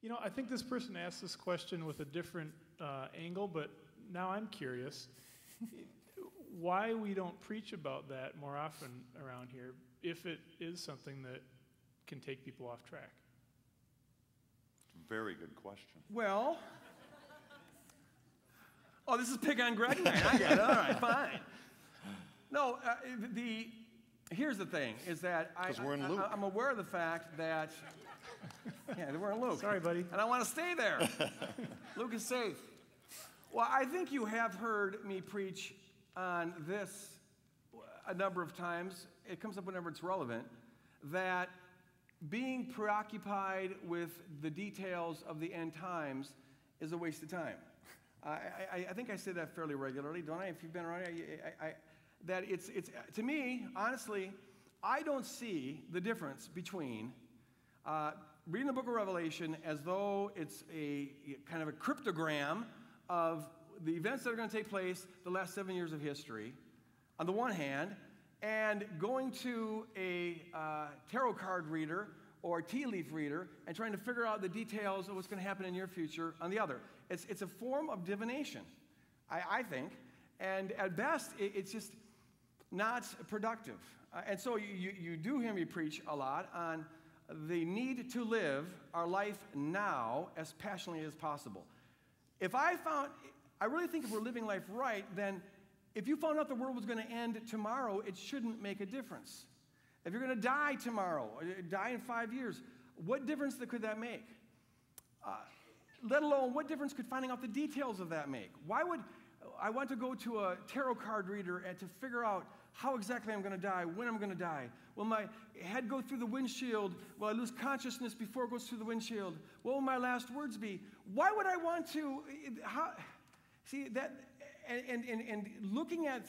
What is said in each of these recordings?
You know, I think this person asked this question with a different angle, but now I'm curious why we don't preach about that more often around here if it is something that can take people off track. Very good question. Well, oh, this is pick on Greg night. I get it. All right, fine. No, here's the thing, is that I'm aware of the fact that, yeah, we're in Luke. Sorry, buddy. And I want to stay there. Luke is safe. Well, I think you have heard me preach on this a number of times. It comes up whenever it's relevant, that being preoccupied with the details of the end times is a waste of time. I think I say that fairly regularly, don't I? If you've been around, that it's to me, honestly, I don't see the difference between reading the book of Revelation as though it's a kind of a cryptogram of the events that are going to take place the last 7 years of history, on the one hand, and going to a tarot card reader or a tea leaf reader and trying to figure out the details of what's going to happen in your future on the other. It's a form of divination, I think, and at best, it's just not productive. And so you do hear me preach a lot on the need to live our life now as passionately as possible. I really think if we're living life right, then if you found out the world was going to end tomorrow, it shouldn't make a difference. If you're going to die tomorrow, or die in 5 years, what difference could that make? Let alone, what difference could finding out the details of that make? Why would I want to go to a tarot card reader and to figure out how exactly I'm going to die, when I'm going to die? Will my head go through the windshield? Will I lose consciousness before it goes through the windshield? What will my last words be? Why would I want to? See that, and looking at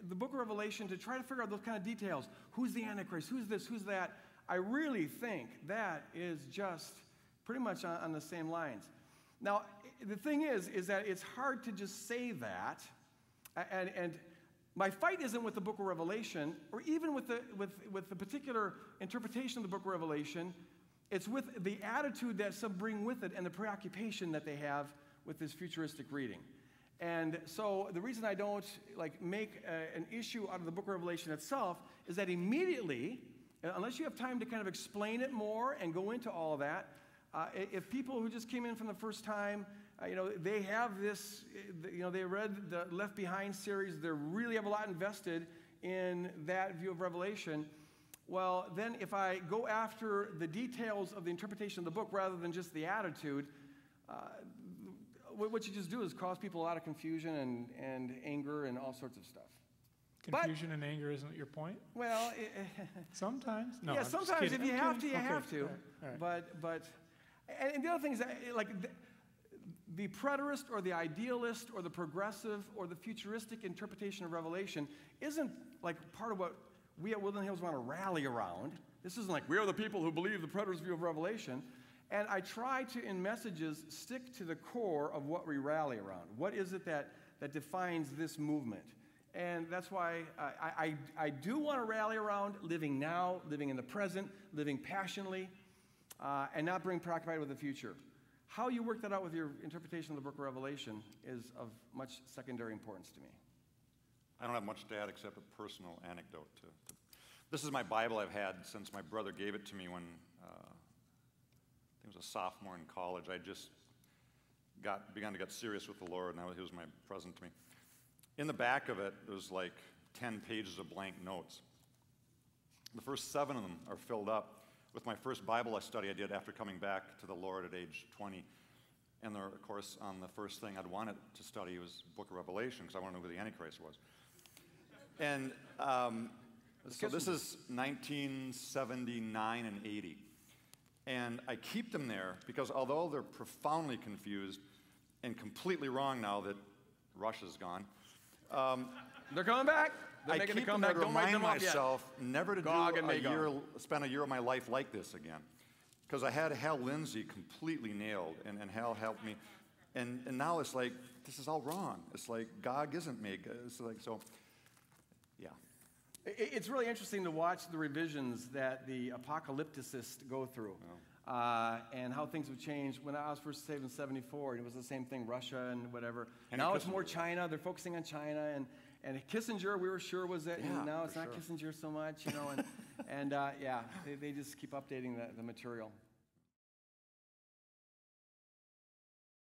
the book of Revelation to try to figure out those kind of details. Who's the Antichrist? Who's this? Who's that? I really think that is just pretty much on the same lines. Now, the thing is that it's hard to just say that, and my fight isn't with the book of Revelation, or even with the particular interpretation of the book of Revelation. It's with the attitude that some bring with it and the preoccupation that they have with this futuristic reading. And so the reason I don't make an issue out of the book of Revelation itself is that immediately, unless you have time to kind of explain it more and go into all of that, if people who just came in from the first time, they have this, they read the Left Behind series, they really have a lot invested in that view of Revelation. Well, then if I go after the details of the interpretation of the book rather than just the attitude, what you just do is cause people a lot of confusion and anger and all sorts of stuff. Confusion and anger isn't your point? Well, sometimes. No, yeah, sometimes if you have to, you have to. All right. But and the other thing is that, the preterist or the idealist or the progressive or the futuristic interpretation of Revelation isn't part of what we at Woodland Hills want to rally around. This isn't we are the people who believe the preterist view of Revelation. And I try to, in messages, stick to the core of what we rally around. What is it that defines this movement? And that's why I do want to rally around living now, living in the present, living passionately, and not being preoccupied with the future. How you work that out with your interpretation of the book of Revelation is of much secondary importance to me. I don't have much to add except a personal anecdote. This is my Bible I've had since my brother gave it to me when I was a sophomore in college. I just began to get serious with the Lord, and he was my present to me. In the back of it, there's 10 pages of blank notes. The first 7 of them are filled up with my first Bible study I did after coming back to the Lord at age 20. And there, of course, on the first thing I'd wanted to study was the book of Revelation, because I want to know who the Antichrist was. And so this is 1979 and 80. And I keep them there because although they're profoundly confused and completely wrong now that Russia's gone, they're coming back. I keep them there to remind myself never to spend a year of my life like this again. Because I had Hal Lindsey completely nailed, and Hal helped me. And now it's this is all wrong. It's Gog isn't made. It's so, yeah. It's really interesting to watch the revisions that the apocalypticists go through. And how things have changed. When I was first saved in '74, it was the same thing, Russia and whatever. And now it's more China. They're focusing on China. And Kissinger, we were sure was it. And now it's not Kissinger so much, you know. And yeah, they just keep updating the material.